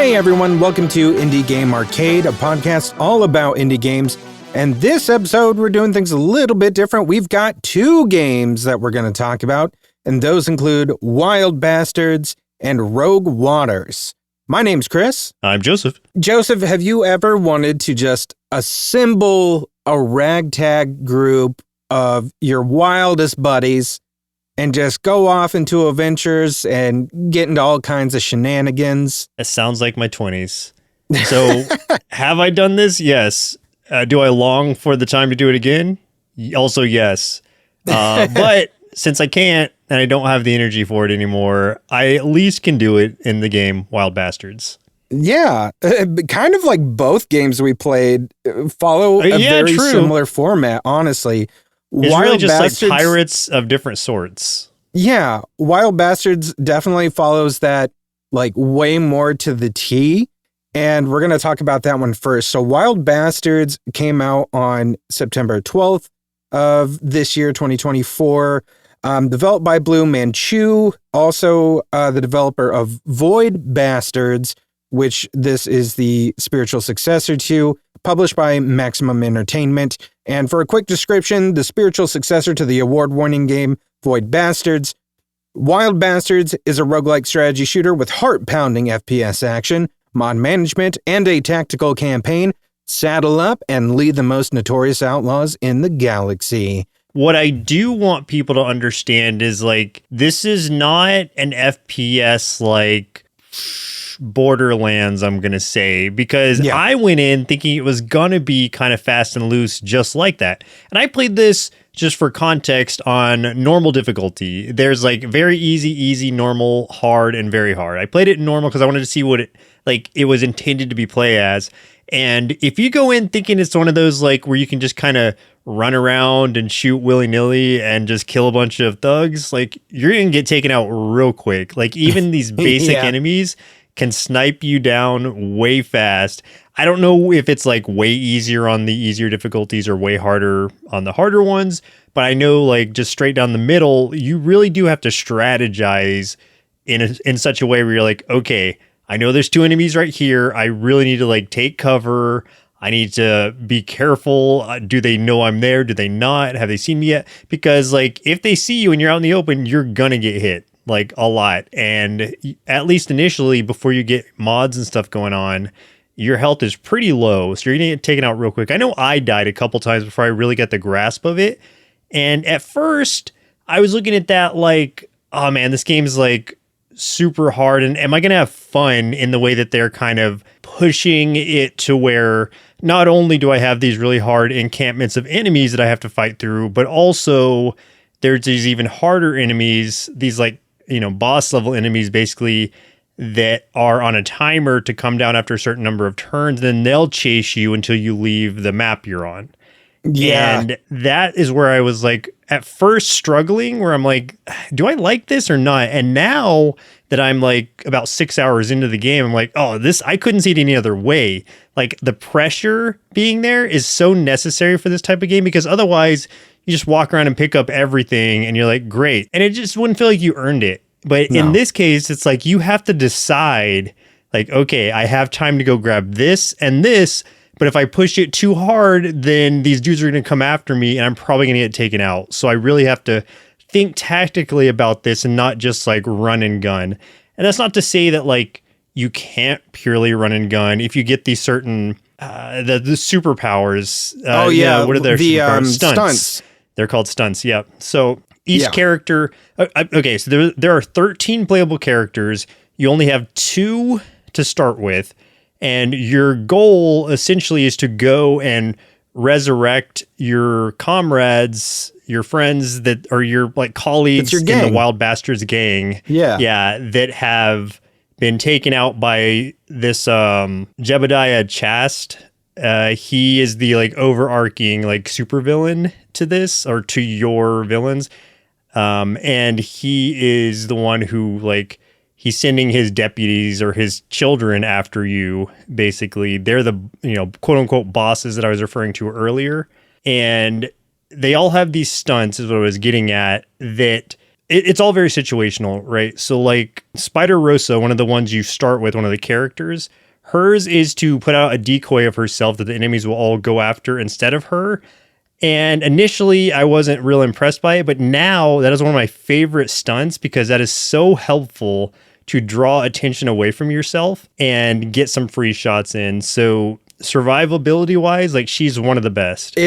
Hey everyone, welcome to Indie Game Arcade, a podcast all about indie games. And this episode, we're doing things a little bit different. We've got two games that we're going to talk about, and those include Wild Bastards and Rogue Waters. My name's Chris. I'm Joseph. Joseph, have you ever wanted to just assemble a ragtag group of your wildest buddies and just go off into adventures and get into all kinds of shenanigans? It sounds like my 20s. So, have I done this? Yes. Do I long for the time to do it again? Also, yes. But since I can't and I don't have the energy for it anymore, I at least can do it in the game Wild Bastards. Yeah, kind of like both games we played follow a very similar format, honestly. It's Wild really just Bastards, like pirates of different sorts. Yeah, Wild Bastards definitely follows that like way more to the T. And we're going to talk about that one first. So Wild Bastards came out on September 12th of this year, 2024. Developed by Blue Manchu, also the developer of Void Bastards, which this is the spiritual successor to, published by Maximum Entertainment. And for a quick description, the spiritual successor to the award-winning game Void Bastards. Wild Bastards is a roguelike strategy shooter with heart-pounding FPS action, mod management, and a tactical campaign. Saddle up and lead the most notorious outlaws in the galaxy. What I do want people to understand is, like, this is not an FPS like Borderlands, I'm going to say, because I went in thinking it was going to be kind of fast and loose just like that. And I played this, just for context, on normal difficulty. There's like very easy, normal, hard, and very hard. I played it in normal because I wanted to see what it was intended to be played as. And if you go in thinking it's one of those like where you can just kind of run around and shoot willy-nilly and just kill a bunch of thugs, like you're going to get taken out real quick. Like even these basic enemies can snipe you down way fast. I don't know if it's like way easier on the easier difficulties or way harder on the harder ones, but I know like just straight down the middle, you really do have to strategize in such a way where you're like, okay, I know there's two enemies right here. I really need to like take cover. I need to be careful. Do they know I'm there? Do they not? Have they seen me yet? Because like if they see you and you're out in the open, you're gonna get hit like a lot. And at least initially, before you get mods and stuff going on, your health is pretty low. So you're gonna get taken out real quick. I know I died a couple times before I really got the grasp of it. And at first I was looking at that like, oh man, this game is like super hard, and am I gonna have fun in the way that they're kind of pushing it to where not only do I have these really hard encampments of enemies that I have to fight through, but also there's these even harder enemies, these like, you know, boss level enemies basically that are on a timer to come down after a certain number of turns, then they'll chase you until you leave the map you're on. Yeah. And that is where I was like at first struggling, where I'm like, do I like this or not? And now that I'm like about 6 hours into the game, I'm like, oh, I couldn't see it any other way. Like the pressure being there is so necessary for this type of game, because otherwise you just walk around and pick up everything and you're like, great. And it just wouldn't feel like you earned it. But in this case, it's like you have to decide like, okay, I have time to go grab this and this. But if I push it too hard, then these dudes are going to come after me and I'm probably going to get taken out. So I really have to think tactically about this and not just like run and gun. And that's not to say that like you can't purely run and gun if you get these certain the superpowers. What are their superpowers? Stunts. They're called stunts. Yeah. So each character. Okay. So there are 13 playable characters. You only have 2 to start with. And your goal essentially is to go and resurrect your comrades, your friends that are your like colleagues in the Wild Bastards gang. Yeah. That have been taken out by this Jebediah Chast. He is the like overarching like supervillain to this, or to your villains. And he is the one who like, he's sending his deputies or his children after you, basically. They're the, you know, quote unquote bosses that I was referring to earlier. And they all have these stunts, is what I was getting at, that it's all very situational, right? So like Spider Rosa, one of the ones you start with, one of the characters, hers is to put out a decoy of herself that the enemies will all go after instead of her. And initially I wasn't real impressed by it, but now that is one of my favorite stunts because that is so helpful to draw attention away from yourself and get some free shots in. So survivability wise, like she's one of the best.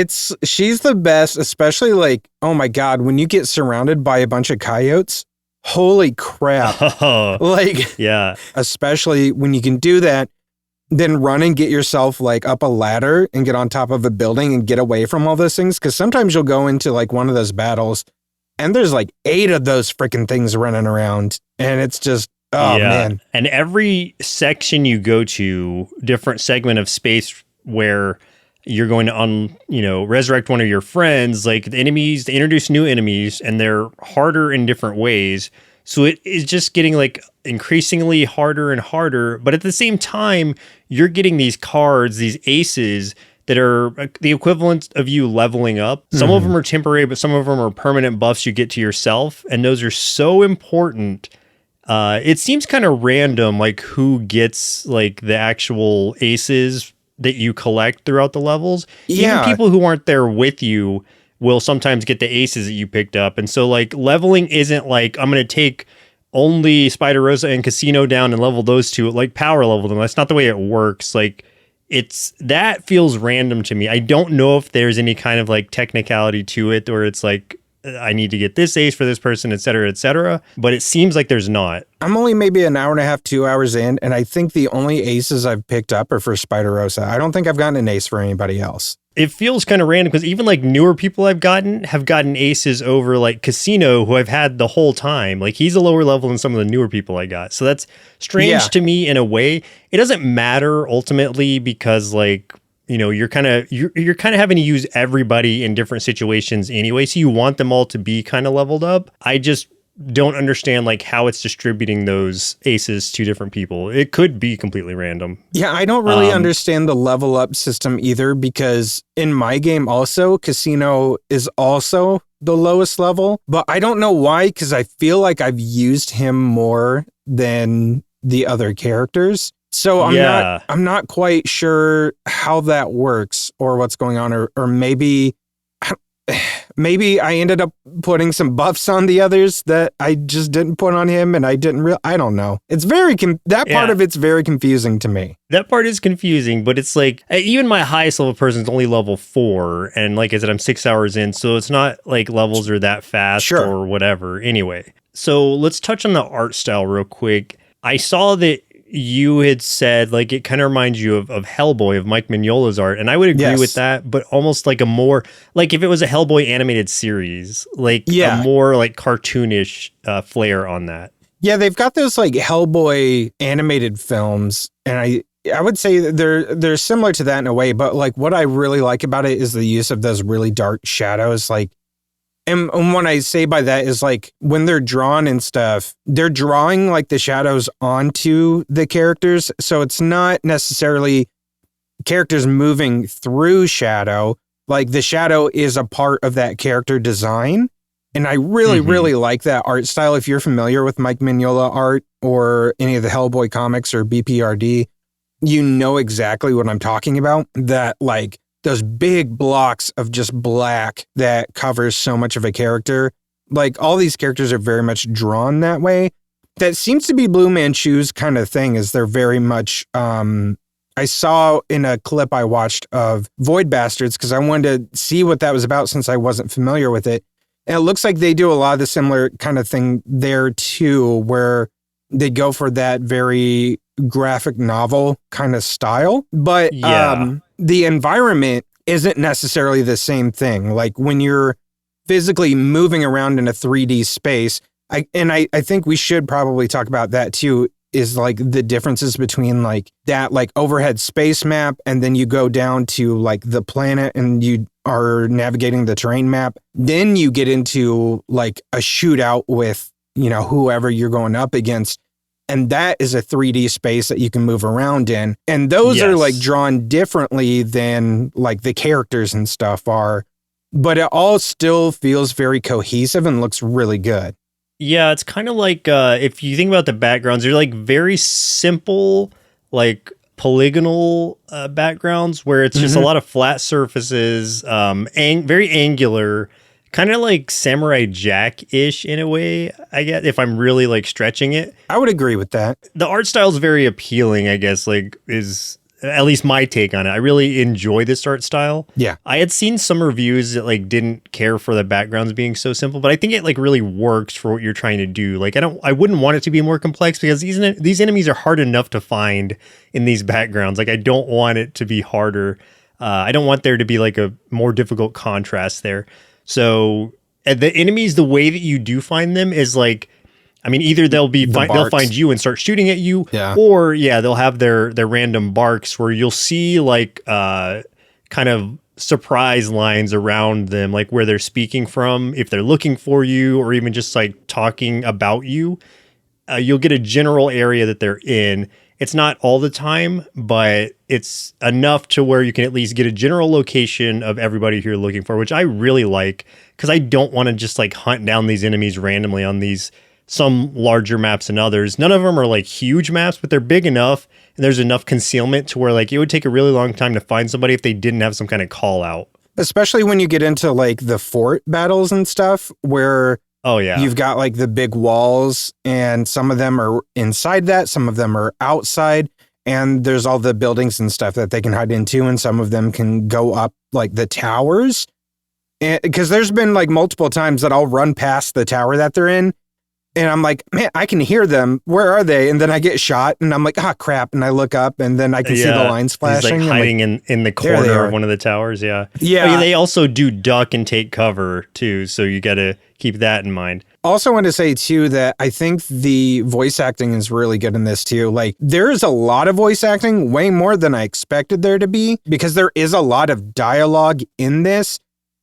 She's the best, especially like, oh my God, when you get surrounded by a bunch of coyotes, holy crap. Like, yeah, especially when you can do that, then run and get yourself like up a ladder and get on top of a building and get away from all those things. Cause sometimes you'll go into like one of those battles and there's like 8 of those freaking things running around and it's just, oh man. And every section you go to, different segment of space where you're going to resurrect one of your friends, like the enemies, they introduce new enemies and they're harder in different ways. So it is just getting like increasingly harder and harder. But at the same time, you're getting these cards, these aces that are the equivalent of you leveling up. Some of them are temporary, but some of them are permanent buffs you get to yourself. And those are so important. It seems kind of random, like who gets like the actual aces that you collect throughout the levels. Yeah. Even people who aren't there with you will sometimes get the aces that you picked up. And so like leveling isn't like, I'm going to take only Spider Rosa and Casino down and level those two, like power level them. That's not the way it works. Like that feels random to me. I don't know if there's any kind of like technicality to it or it's like, I need to get this ace for this person, et cetera, but it seems like there's not. I'm only maybe an hour and a half, 2 hours in, and I think the only aces I've picked up are for Spider Rosa. I don't think I've gotten an ace for anybody else. It feels kind of random because even like newer people have gotten aces over like Casino, who I've had the whole time. Like he's a lower level than some of the newer people I got. So that's strange to me in a way. It doesn't matter ultimately because like, you know, you're kind of having to use everybody in different situations anyway. So you want them all to be kind of leveled up. I just don't understand like how it's distributing those aces to different people. It could be completely random. Yeah, I don't really understand the level up system either because in my game also, Casino is also the lowest level, but I don't know why because I feel like I've used him more than the other characters. So I'm not quite sure how that works or what's going on, or maybe I ended up putting some buffs on the others that I just didn't put on him, and I don't know. It's very part of it's very confusing to me. That part is confusing, but it's like even my highest level person is only level 4, and like I said, I'm 6 hours in, so it's not like levels are that fast or whatever. Anyway, so let's touch on the art style real quick. I saw that you had said like it kind of reminds you of Hellboy, of Mike Mignola's art, and I would agree with that, but almost like a more like if it was a Hellboy animated series, like a more like cartoonish flair on that. Yeah, they've got those like Hellboy animated films, and I would say that they're similar to that in a way, but like what I really like about it is the use of those really dark shadows, like. And what I say by that is like when they're drawn and stuff, they're drawing like the shadows onto the characters. So it's not necessarily characters moving through shadow. Like the shadow is a part of that character design. And I really, really like that art style. If you're familiar with Mike Mignola art or any of the Hellboy comics or BPRD, you know exactly what I'm talking about. That like those big blocks of just black that covers so much of a character. Like all these characters are very much drawn that way. That seems to be Blue Manchu's kind of thing, is they're very much, I saw in a clip I watched of Void Bastards because I wanted to see what that was about since I wasn't familiar with it. And it looks like they do a lot of the similar kind of thing there too, where they go for that very graphic novel kind of style. But the environment isn't necessarily the same thing. Like when you're physically moving around in a 3D space, I think we should probably talk about that too, is like the differences between like that like overhead space map and then you go down to like the planet and you are navigating the terrain map. Then you get into like a shootout with, you know, whoever you're going up against. And that is a 3D space that you can move around in. And those are like drawn differently than like the characters and stuff are. But it all still feels very cohesive and looks really good. Yeah, it's kind of like if you think about the backgrounds, they're like very simple, like polygonal backgrounds where it's just a lot of flat surfaces, very angular, kind of like Samurai Jack-ish in a way, I guess, if I'm really like stretching it. I would agree with that. The art style is very appealing, I guess, like is at least my take on it. I really enjoy this art style. Yeah. I had seen some reviews that like didn't care for the backgrounds being so simple, but I think it like really works for what you're trying to do. Like I wouldn't want it to be more complex because these enemies are hard enough to find in these backgrounds. Like I don't want it to be harder. I don't want there to be like a more difficult contrast there. So the enemies, the way that you do find them is like, I mean, either they'll find you and start shooting at you, or they'll have their random barks where you'll see like kind of surprise lines around them, like where they're speaking from, if they're looking for you, or even just like talking about you. You'll get a general area that they're in. It's not all the time, but it's enough to where you can at least get a general location of everybody who you're looking for, which I really like because I don't want to just like hunt down these enemies randomly on these some larger maps than others. None of them are like huge maps, but they're big enough and there's enough concealment to where like it would take a really long time to find somebody if they didn't have some kind of call out. Especially when you get into like the fort battles and stuff where you've got like the big walls and some of them are inside that, some of them are outside, and there's all the buildings and stuff that they can hide into, and some of them can go up like the towers. And because there's been like multiple times that I'll run past the tower that they're in, and I'm like, man, I can hear them. Where are they? And then I get shot, and I'm like, ah, crap. And I look up, and then I can see the lines flashing. He's like hiding in the corner of one of the towers. Yeah. Yeah. I mean, they also do duck and take cover, too. So you got to keep that in mind. Also want to say, too, that I think the voice acting is really good in this, too. Like, there's a lot of voice acting, way more than I expected there to be, because there is a lot of dialogue in this.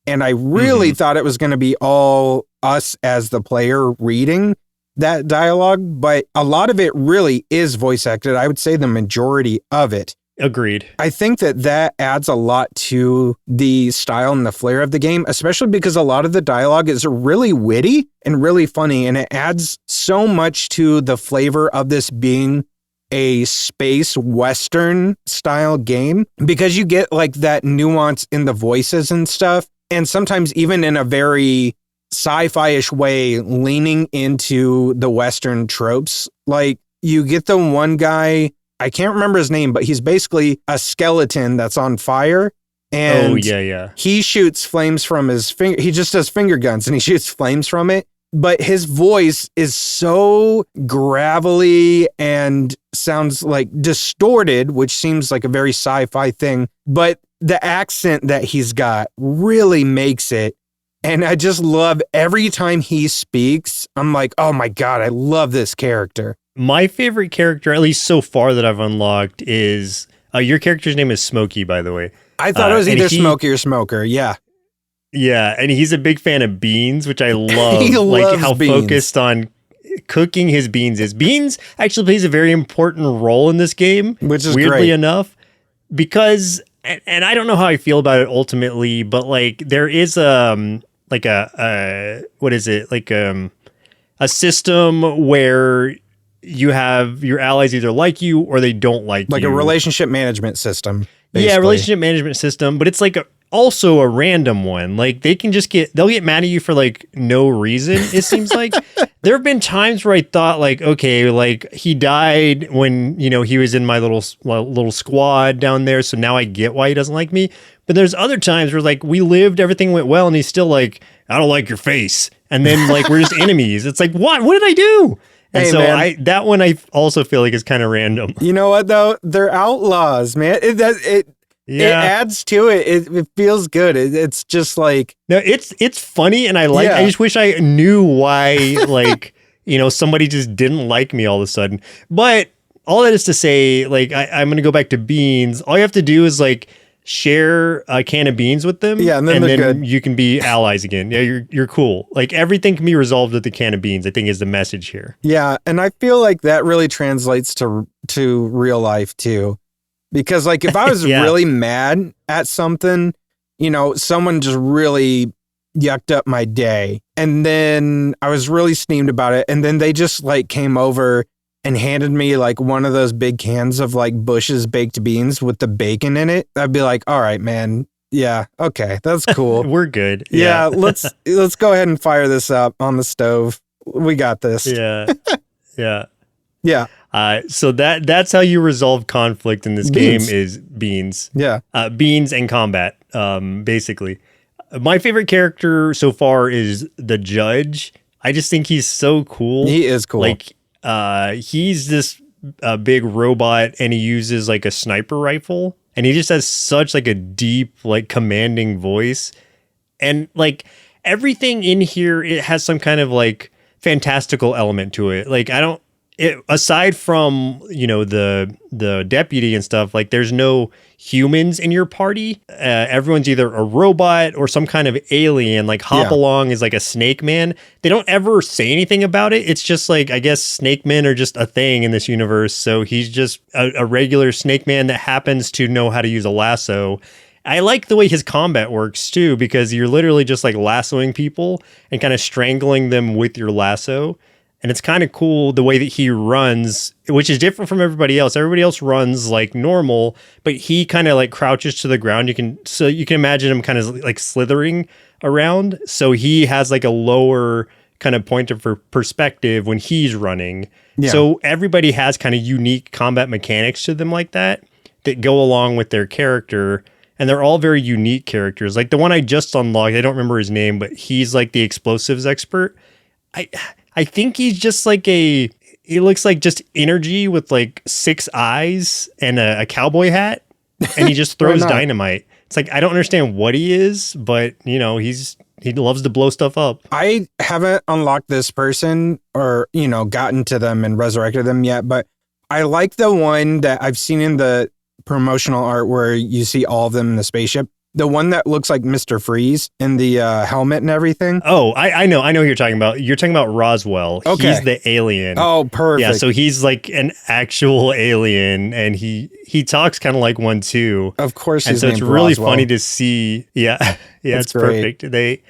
And I really thought it was going to be all us as the player reading that dialogue, but a lot of it really is voice acted. I would say the majority of it. Agreed. I think that adds a lot to the style and the flair of the game, especially because a lot of the dialogue is really witty and really funny, and it adds so much to the flavor of this being a space western style game, because you get like that nuance in the voices and stuff, and sometimes even in a very sci-fi-ish way, leaning into the Western tropes. Like, you get the one guy, I can't remember his name, but he's basically a skeleton that's on fire. And he shoots flames from his finger. He just does finger guns and he shoots flames from it. But his voice is so gravelly and sounds like distorted, which seems like a very sci-fi thing. But the accent that he's got really makes it. And I just love every time he speaks, I'm like, oh my God, I love this character. My favorite character, at least so far that I've unlocked, is your character's name is Smokey, by the way. I thought it was either Smokey or Smoker. Yeah. Yeah. And he's a big fan of beans, which I love. He like loves how beans. Focused on cooking his beans is. Beans actually plays a very important role in this game, which is weirdly great. enough, because, and I don't know how I feel about it ultimately, but like there is like what is it? Like a system where you have your allies either like you or they don't like you. Like a relationship management system. Basically. Yeah, relationship management system, but it's like also a random one. Like they'll get mad at you for like no reason. It seems like there have been times where I thought like, okay, like he died when, he was in my little squad down there. So now I get why he doesn't like me. But there's other times where like we lived, everything went well, and he's still like, I don't like your face. And then like we're just enemies. It's like, what did I do? And so man, that one I also feel like is kind of random. You know what though? They're outlaws, man. It adds to it. It feels good. It's just like, no, it's funny, and I like. Yeah. I just wish I knew why, like somebody just didn't like me all of a sudden. But all that is to say, like I'm gonna go back to beans. All you have to do is like share a can of beans with them, and then good. You can be allies again. Yeah, you're cool. Like everything can be resolved with the can of beans, I think is the message here. Yeah, and I feel like that really translates to real life too. Because like if I was really mad at something, someone just really yucked up my day, And then I was really steamed about it. And then they just like came over and handed me like one of those big cans of like Bush's baked beans with the bacon in it. I'd be like, all right, man. Yeah. Okay. That's cool. We're good. Yeah. Let's go ahead and fire this up on the stove. We got this. Yeah. Yeah. Yeah. So that's how you resolve conflict in this game is beans. Yeah. Beans and combat, basically. My favorite character so far is the judge. I just think he's so cool. He is cool. Like, he's this big robot and he uses like a sniper rifle and he just has such like a deep, like commanding voice. And like everything in here, it has some kind of like fantastical element to it. Like aside from, you know, the deputy and stuff, like there's no humans in your party. Everyone's either a robot or some kind of alien, like Hopalong is like a snake man. They don't ever say anything about it. It's just like, I guess snake men are just a thing in this universe. So he's just a regular snake man that happens to know how to use a lasso. I like the way his combat works too, because you're literally just like lassoing people and kind of strangling them with your lasso. And it's kind of cool the way that he runs, which is different from everybody else. Everybody else runs like normal, but he kind of like crouches to the ground. You can imagine him kind of like slithering around. So he has like a lower kind of point of perspective when he's running. Yeah. So everybody has kind of unique combat mechanics to them like that go along with their character. And they're all very unique characters. Like the one I just unlocked, I don't remember his name, but he's like the explosives expert. I think he's just like he looks like just energy with like 6 eyes and a cowboy hat, and he just throws dynamite. It's like, I don't understand what he is, but you know, he loves to blow stuff up. I haven't unlocked this person or, you know, gotten to them and resurrected them yet, but I like the one that I've seen in the promotional art where you see all of them in the spaceship. The one that looks like Mr. Freeze in the helmet and everything. Oh, I know who you're talking about. You're talking about Roswell. Okay. He's the alien. Oh, perfect. Yeah, so he's like an actual alien, and he talks kind of like one too. Of course, and so it's really funny to see. Yeah, it's great. Perfect.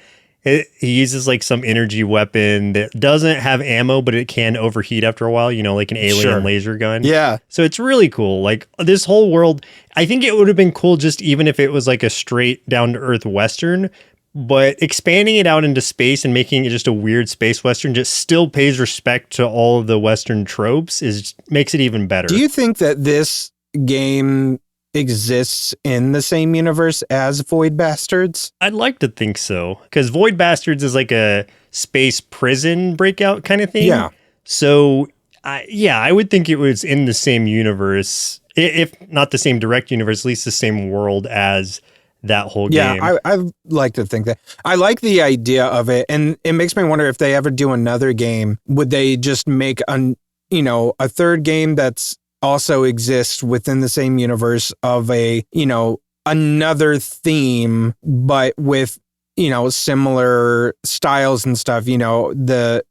He uses like some energy weapon that doesn't have ammo, but it can overheat after a while, you know, like an alien laser gun. Yeah. So it's really cool. Like this whole world, I think it would have been cool just even if it was like a straight down to earth Western, but expanding it out into space and making it just a weird space Western just still pays respect to all of the Western tropes makes it even better. Do you think that this game exists in the same universe as Void Bastards? I'd like to think so, because Void Bastards is like a space prison breakout kind of thing. Yeah. So, I would think it was in the same universe, if not the same direct universe, at least the same world as that whole game. Yeah, I like to think that. I like the idea of it, and it makes me wonder if they ever do another game, would they just make a third game that's also exists within the same universe of another theme, but with, similar styles and stuff, the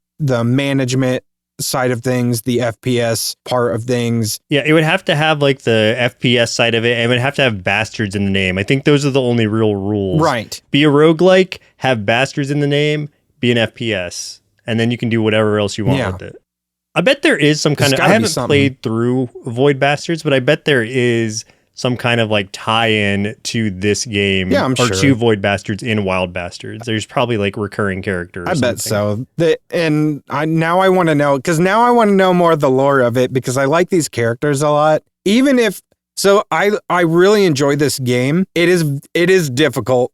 management side of things, the FPS part of things. Yeah, it would have to have like the FPS side of it, and it would have to have bastards in the name. I think those are the only real rules. Right. Be a roguelike, have bastards in the name, be an FPS, and then you can do whatever else you want with it. I bet there is some kind of, I haven't played through Void Bastards, but I bet there is some kind of like tie-in to this game to Void Bastards in Wild Bastards. There's probably like recurring characters. I bet so. Now I want to know, because now I want to know more of the lore of it, because I like these characters a lot. I really enjoy this game. It is difficult.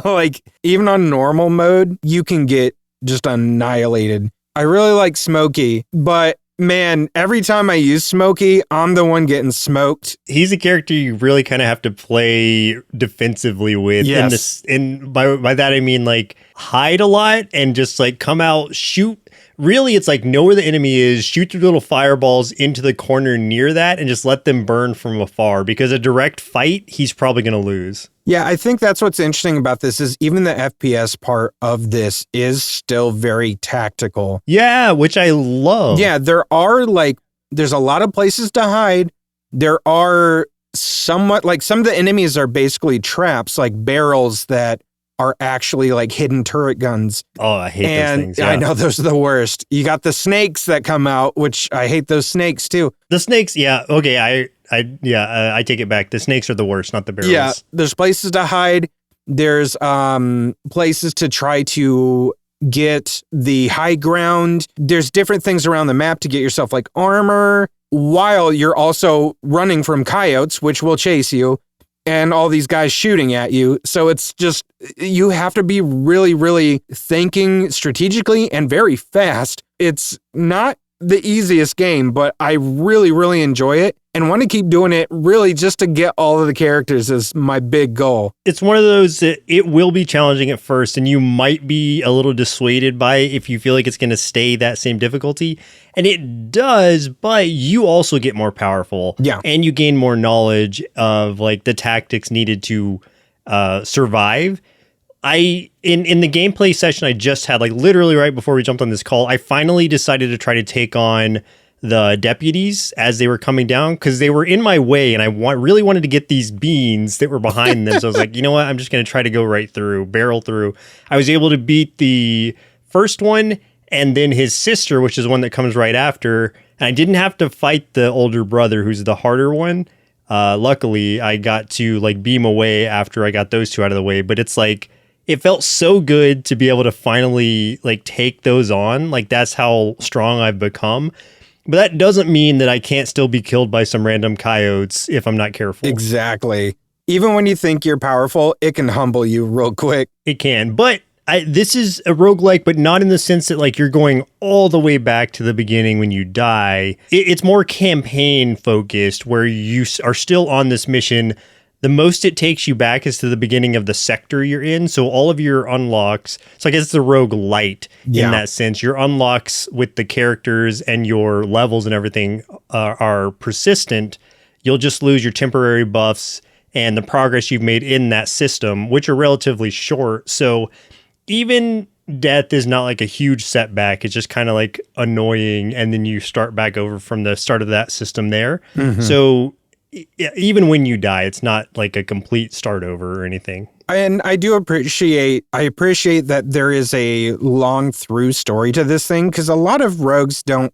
Like even on normal mode, you can get just annihilated. I really like Smokey, but man, every time I use Smokey, I'm the one getting smoked. He's a character you really kind of have to play defensively with. Yes. And by that, I mean like hide a lot and just like come out, shoot. Really, it's like know where the enemy is, shoot your little fireballs into the corner near that and just let them burn from afar, because a direct fight, he's probably going to lose. Yeah, I think that's what's interesting about this is even the FPS part of this is still very tactical. Yeah, which I love. Yeah, there's a lot of places to hide. There are somewhat, like some of the enemies are basically traps, like barrels that are actually like hidden turret guns. Oh, I hate those things. Yeah. I know those are the worst. You got the snakes that come out, which I hate those snakes too. The snakes, yeah. Okay, I take it back. The snakes are the worst, not the barrels. Yeah, there's places to hide. There's places to try to get the high ground. There's different things around the map to get yourself like armor, while you're also running from coyotes, which will chase you, and all these guys shooting at you. So it's just, you have to be really, really thinking strategically and very fast. It's not the easiest game, but I really, really enjoy it and want to keep doing it really just to get all of the characters is my big goal. It's one of those that it will be challenging at first, and you might be a little dissuaded by it if you feel like it's going to stay that same difficulty. And it does, but you also get more powerful. Yeah. And you gain more knowledge of like the tactics needed to survive. In the gameplay session I just had, like literally right before we jumped on this call, I finally decided to try to take on the deputies as they were coming down because they were in my way, and I really wanted to get these beans that were behind them. So I was like, you know what? I'm just going to try to go right through, barrel through. I was able to beat the first one and then his sister, which is one that comes right after. And I didn't have to fight the older brother, who's the harder one. Luckily, I got to like beam away after I got those two out of the way. But it's like, it felt so good to be able to finally like take those on. Like that's how strong I've become. But that doesn't mean that I can't still be killed by some random coyotes if I'm not careful. Exactly. Even when you think you're powerful, it can humble you real quick. It can. But this is a roguelike, but not in the sense that like you're going all the way back to the beginning when you die. It's more campaign focused where you are still on this mission. The most it takes you back is to the beginning of the sector you're in. So all of your unlocks, so I guess it's a roguelite in that sense. Your unlocks with the characters and your levels and everything are persistent. You'll just lose your temporary buffs and the progress you've made in that system, which are relatively short. So even death is not like a huge setback. It's just kind of like annoying. And then you start back over from the start of that system there. Mm-hmm. So even when you die, it's not like a complete start over or anything. And I appreciate that there is a long through story to this thing, because a lot of rogues don't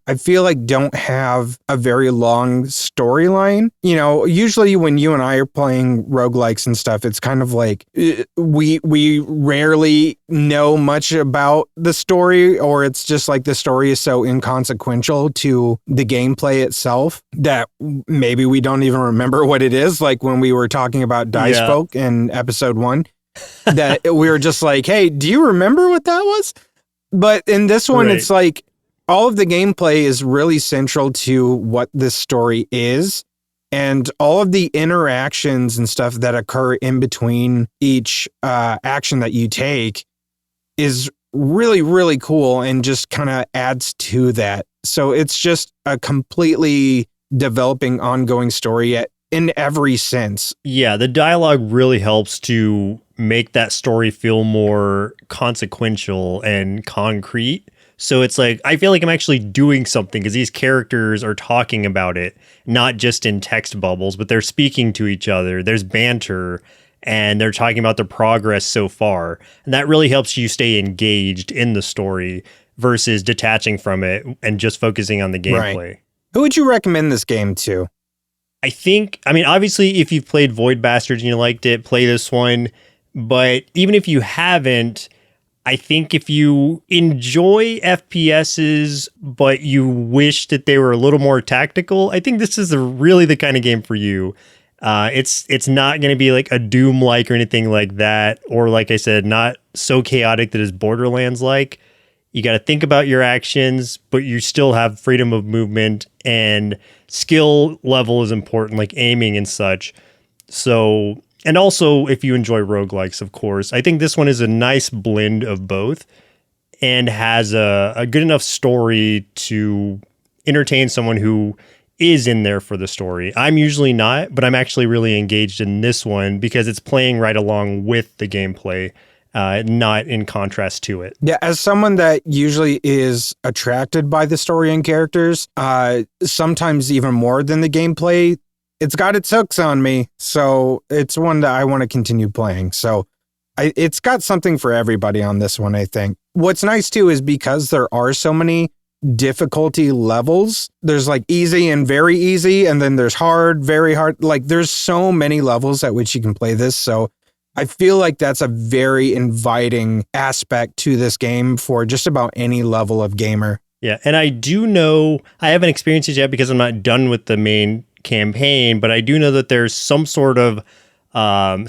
have a very long storyline. You know, usually when you and I are playing roguelikes and stuff, it's kind of like we rarely know much about the story, or it's just like the story is so inconsequential to the gameplay itself that maybe we don't even remember what it is. Like when we were talking about Dice Folk in episode 1. That we were just like, hey, do you remember what that was? But in this one, It's like all of the gameplay is really central to what this story is. And all of the interactions and stuff that occur in between each action that you take is really, really cool and just kind of adds to that. So it's just a completely developing ongoing story in every sense. Yeah, the dialogue really helps to make that story feel more consequential and concrete. So it's like, I feel like I'm actually doing something because these characters are talking about it, not just in text bubbles, but they're speaking to each other. There's banter and they're talking about their progress so far. And that really helps you stay engaged in the story versus detaching from it and just focusing on the gameplay. Right. Who would you recommend this game to? I mean, obviously, if you've played Void Bastards and you liked it, play this one. But even if you haven't, I think if you enjoy FPSs, but you wish that they were a little more tactical, I think this is really the kind of game for you. It's not going to be like a Doom-like or anything like that. Or like I said, not so chaotic that it's Borderlands-like. You got to think about your actions, but you still have freedom of movement, and skill level is important, like aiming and such. So, and also if you enjoy roguelikes, of course, I think this one is a nice blend of both and has a good enough story to entertain someone who is in there for the story. I'm usually not, but I'm actually really engaged in this one because it's playing right along with the gameplay. Not in contrast to it. Yeah, as someone that usually is attracted by the story and characters, sometimes even more than the gameplay, it's got its hooks on me. So it's one that I want to continue playing. So It's got something for everybody on this one, I think. What's nice too is because there are so many difficulty levels, there's like easy and very easy, and then there's hard, very hard. Like there's so many levels at which you can play this. So I feel like that's a very inviting aspect to this game for just about any level of gamer. Yeah, and I do know, I haven't experienced it yet because I'm not done with the main campaign, but I do know that there's some sort of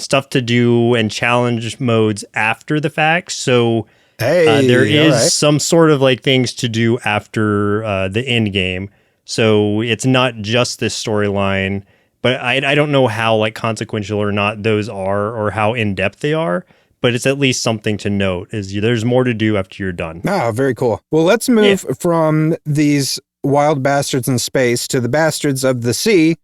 stuff to do and challenge modes after the fact. So there is some sort of like things to do after the end game. So it's not just this storyline, but I don't know how like consequential or not those are or how in depth they are. But it's at least something to note is there's more to do after you're done. Ah, very cool. Well, let's move from these wild bastards in space to the bastards of the sea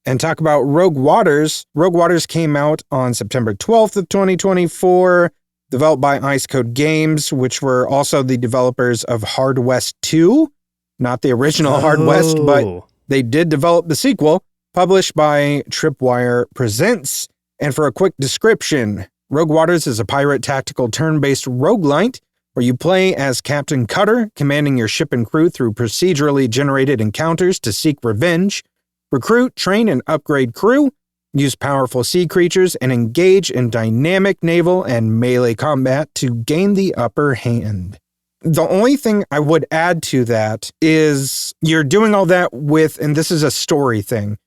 and talk about Rogue Waters. Rogue Waters came out on September 12th of 2024, developed by Ice Code Games, which were also the developers of Hard West 2, not the original Hard West, but they did develop the sequel, published by Tripwire Presents. And for a quick description, Rogue Waters is a pirate tactical turn-based roguelite where you play as Captain Cutter, commanding your ship and crew through procedurally generated encounters to seek revenge, recruit, train, and upgrade crew, use powerful sea creatures, and engage in dynamic naval and melee combat to gain the upper hand. The only thing I would add to that is you're doing all that with, and this is a story thing,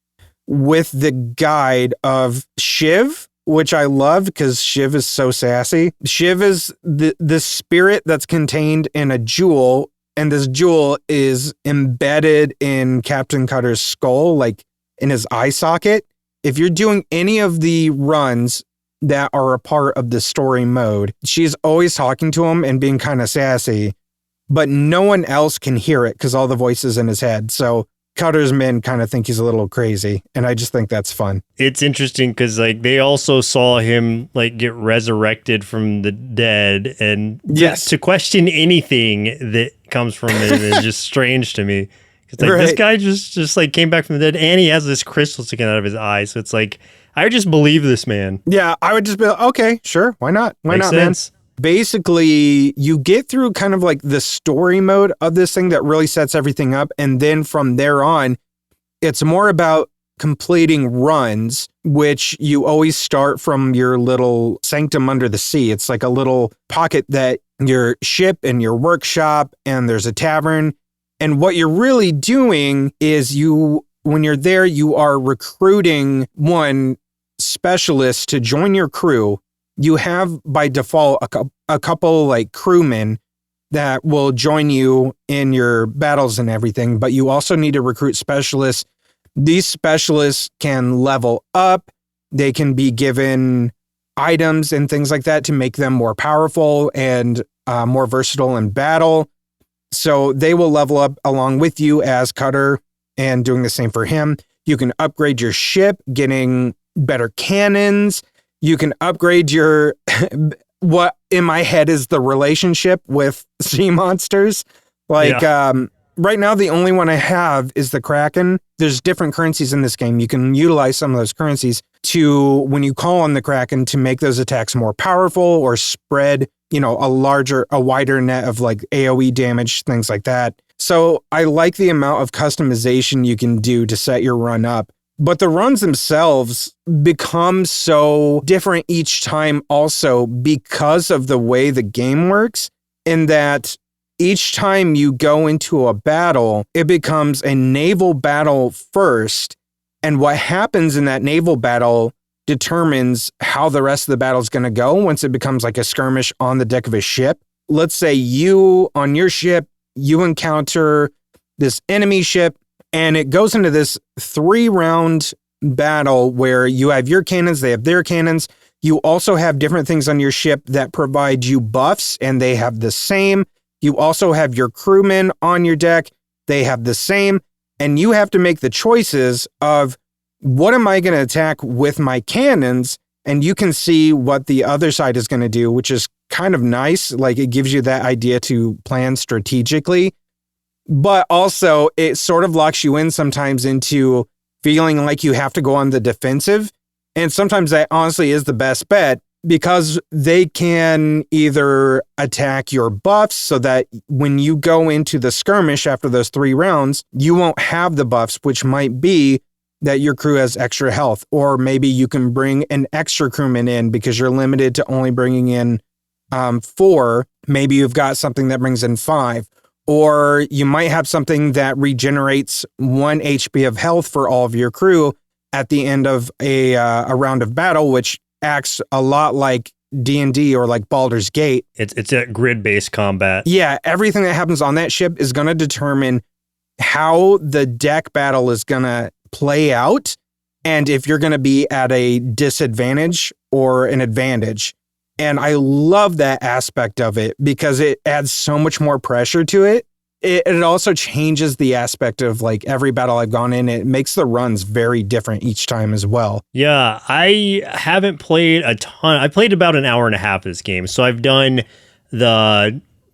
with the guide of Shiv, which I love because Shiv is so sassy. Shiv is the spirit that's contained in a jewel, and this jewel is embedded in Captain Cutter's skull, like in his eye socket. If you're doing any of the runs that are a part of the story mode, she's always talking to him and being kind of sassy, but no one else can hear it because all the voices in his head. So Cutter's men kind of think he's a little crazy, and I just think that's fun. It's interesting because like they also saw him like get resurrected from the dead, and to question anything that comes from it is just strange to me. Because like this guy just like came back from the dead, and he has this crystal sticking out of his eye. So it's like I just believe this man. Yeah, I would just be like, okay, sure, why not? Why Makes not, sense. man? Basically, you get through kind of like the story mode of this thing that really sets everything up. And then from there on, it's more about completing runs, which you always start from your little sanctum under the sea. It's like a little pocket that your ship and your workshop, and there's a tavern. And what you're really doing is when you're there, you are recruiting one specialist to join your crew. You have by default a couple like crewmen that will join you in your battles and everything, but you also need to recruit specialists. These specialists can level up. They can be given items and things like that to make them more powerful and more versatile in battle. So they will level up along with you as Cutter and doing the same for him. You can upgrade your ship, getting better cannons. You can upgrade your, what in my head is the relationship with sea monsters. Like, right now, the only one I have is the Kraken. There's different currencies in this game. You can utilize some of those currencies to, when you call on the Kraken, to make those attacks more powerful or spread, a wider net of like AoE damage, things like that. So I like the amount of customization you can do to set your run up. But the runs themselves become so different each time also because of the way the game works, in that each time you go into a battle, it becomes a naval battle first. And what happens in that naval battle determines how the rest of the battle is going to go once it becomes like a skirmish on the deck of a ship. Let's say on your ship, you encounter this enemy ship, and it goes into this 3-round battle where you have your cannons, they have their cannons. You also have different things on your ship that provide you buffs, and they have the same. You also have your crewmen on your deck. They have the same. And you have to make the choices of, what am I going to attack with my cannons? And you can see what the other side is going to do, which is kind of nice. Like, it gives you that idea to plan strategically. But also, it sort of locks you in sometimes into feeling like you have to go on the defensive. And sometimes that honestly is the best bet, because they can either attack your buffs so that when you go into the skirmish after those 3 rounds, you won't have the buffs, which might be that your crew has extra health, or maybe you can bring an extra crewman in because you're limited to only bringing in 4. Maybe you've got something that brings in 5, or you might have something that regenerates 1 HP of health for all of your crew at the end of a round of battle, which acts a lot like D&D or like Baldur's Gate. It's a grid-based combat. Yeah, everything that happens on that ship is going to determine how the deck battle is going to play out, and if you're going to be at a disadvantage or an advantage. And I love that aspect of it because it adds so much more pressure to it. It also changes the aspect of like every battle I've gone in. It makes the runs very different each time as well. Yeah, I haven't played a ton. I played about an hour and a half of this game. So I've done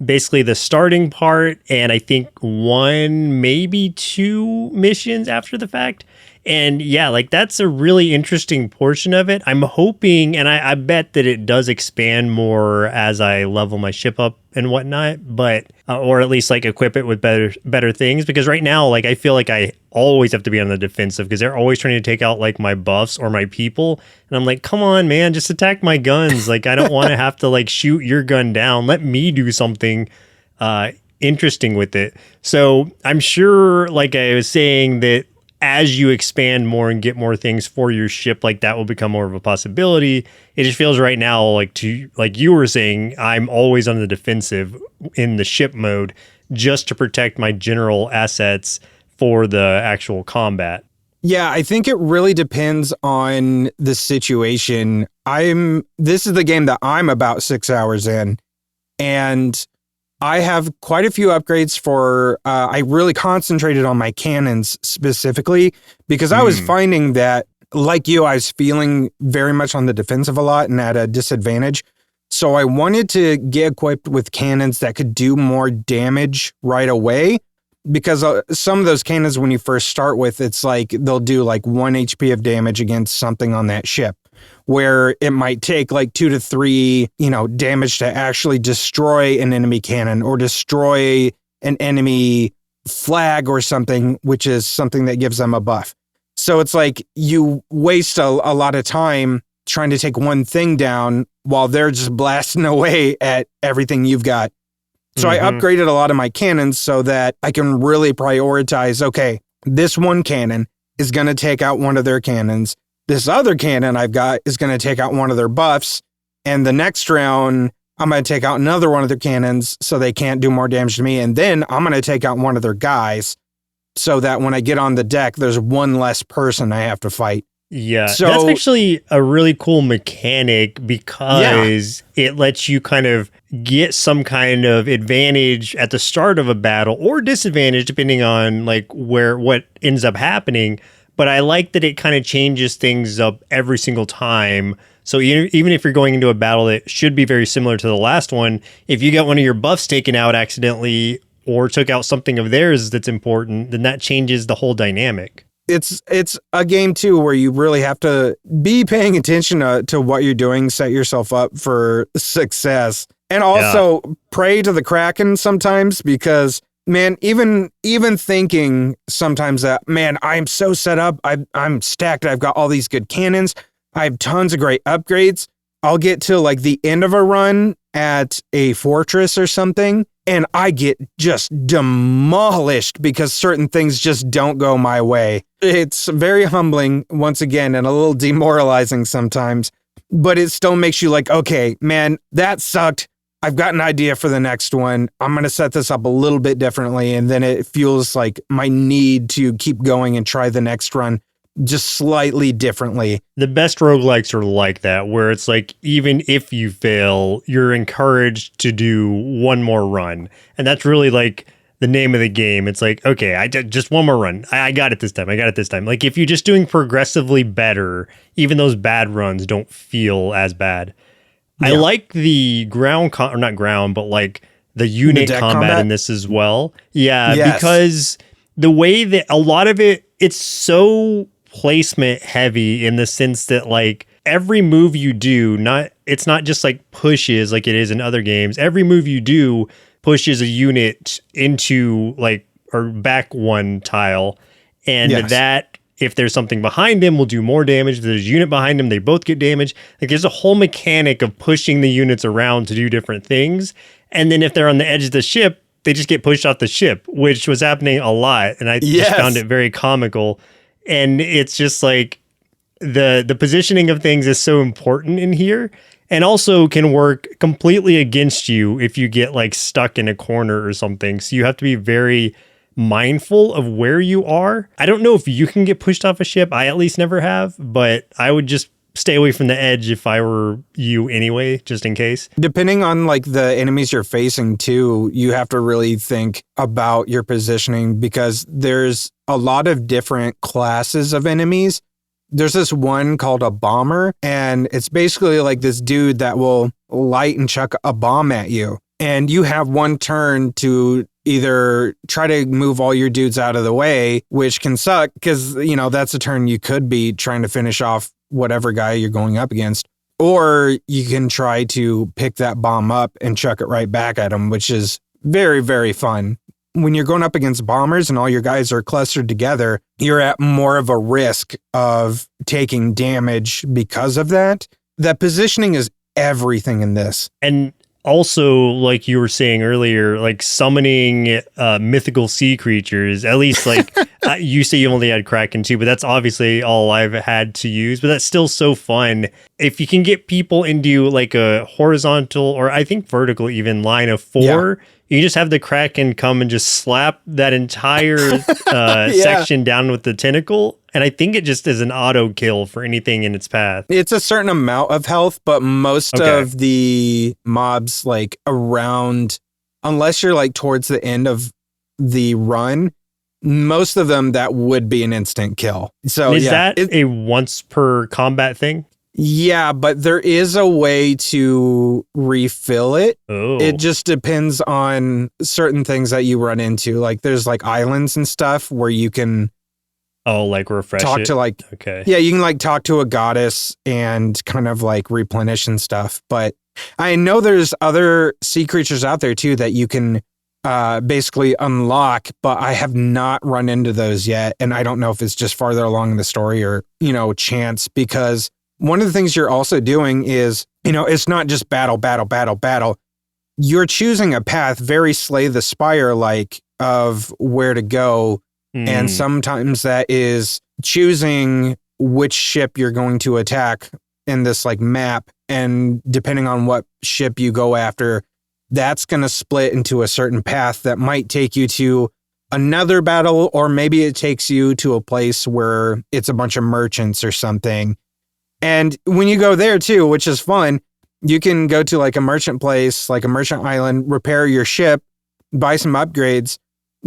basically the starting part, and I think 1, maybe 2 missions after the fact. And yeah, like that's a really interesting portion of it. I'm hoping, and I bet that it does expand more as I level my ship up and whatnot, but or at least like equip it with better things. Because right now, like I feel like I always have to be on the defensive because they're always trying to take out like my buffs or my people, and I'm like, come on, man, just attack my guns. Like I don't want to have to like shoot your gun down. Let me do something interesting with it. So I'm sure, like I was saying, that as you expand more and get more things for your ship, like that will become more of a possibility. It just feels right now, like you were saying, I'm always on the defensive in the ship mode just to protect my general assets for the actual combat. Yeah, I think it really depends on the situation. This is the game that I'm about 6 hours in, and I have quite a few upgrades for, I really concentrated on my cannons specifically because I was finding that, like you, I was feeling very much on the defensive a lot and at a disadvantage. So I wanted to get equipped with cannons that could do more damage right away, because some of those cannons, when you first start with, it's like they'll do like 1 HP of damage against something on that ship, where it might take like 2 to 3, damage to actually destroy an enemy cannon or destroy an enemy flag or something, which is something that gives them a buff. So it's like you waste a lot of time trying to take one thing down while they're just blasting away at everything you've got. So I upgraded a lot of my cannons so that I can really prioritize, okay, this one cannon is going to take out one of their cannons. This other cannon I've got is going to take out one of their buffs. And the next round, I'm going to take out another one of their cannons so they can't do more damage to me. And then I'm going to take out one of their guys so that when I get on the deck, there's one less person I have to fight. Yeah, so that's actually a really cool mechanic because it lets you kind of get some kind of advantage at the start of a battle or disadvantage depending on like what ends up happening. But I like that it kind of changes things up every single time. So even if you're going into a battle that should be very similar to the last one, if you get one of your buffs taken out accidentally or took out something of theirs that's important, then that changes the whole dynamic. It's a game too where you really have to be paying attention to what you're doing, set yourself up for success, and also pray to the Kraken sometimes, because man, even thinking sometimes that, man, I'm so set up, I'm stacked, I've got all these good cannons, I have tons of great upgrades. I'll get to like the end of a run at a fortress or something, and I get just demolished because certain things just don't go my way. It's very humbling, once again, and a little demoralizing sometimes, but it still makes you like, okay, man, that sucked. I've got an idea for the next one. I'm going to set this up a little bit differently, and then it feels like my need to keep going and try the next run just slightly differently. The best roguelikes are like that, where it's like, even if you fail, you're encouraged to do one more run. And that's really like the name of the game. It's like, okay, I did just one more run. I got it this time. Like if you're just doing progressively better, even those bad runs don't feel as bad. Yeah. I like the or not ground, but like the unit combat in this as well. Yeah, yes. Because the way that a lot of it's so placement heavy in the sense that like every move you do, not it's not just like pushes like it is in other games. Every move you do pushes a unit into like or back one tile, and that if there's something behind him will do more damage. If there's a unit behind him, they both get damage. Like there's a whole mechanic of pushing the units around to do different things. And then if they're on the edge of the ship, they just get pushed off the ship, which was happening a lot. And I just found it very comical. And it's just like the positioning of things is so important in here, and also can work completely against you if you get like stuck in a corner or something. So you have to be very mindful of where you are. I don't know if you can get pushed off a ship. I at least never have, but I would just stay away from the edge if I were you anyway, just in case. Depending on like the enemies you're facing too, you have to really think about your positioning, because there's a lot of different classes of enemies. There's this one called a bomber, and it's basically like this dude that will light and chuck a bomb at you. And you have one turn to either try to move all your dudes out of the way, which can suck because, you know, that's a turn you could be trying to finish off whatever guy you're going up against. Or you can try to pick that bomb up and chuck it right back at him, which is very, very fun. When you're going up against bombers and all your guys are clustered together, you're at more of a risk of taking damage because of that. That positioning is everything in this. And also, like you were saying earlier, like summoning mythical sea creatures, at least like you say you only had Kraken too, but that's obviously all I've had to use, but that's still so fun. If you can get people into like a horizontal or I think vertical even line of 4, you just have the Kraken come and just slap that entire section down with the tentacle. And I think it just is an auto kill for anything in its path. It's a certain amount of health, but most of the mobs like around, unless you're like towards the end of the run, most of them that would be an instant kill. So is that a once per combat thing? Yeah, but there is a way to refill it. Oh. It just depends on certain things that you run into. Like there's like islands and stuff where you can like refresh talk it? to like, yeah, you can like talk to a goddess and kind of like replenish and stuff. But I know there's other sea creatures out there too that you can basically unlock, but I have not run into those yet. And I don't know if it's just farther along in the story or, you know, chance, because one of the things you're also doing is, you know, it's not just battle. You're choosing a path very Slay the Spire like of where to go. And sometimes that is choosing which ship you're going to attack in this like map. And depending on what ship you go after, that's going to split into a certain path that might take you to another battle, or maybe it takes you to a place where it's a bunch of merchants or something. And when you go there too, which is fun, you can go to like a merchant place, like a merchant island, repair your ship, buy some upgrades,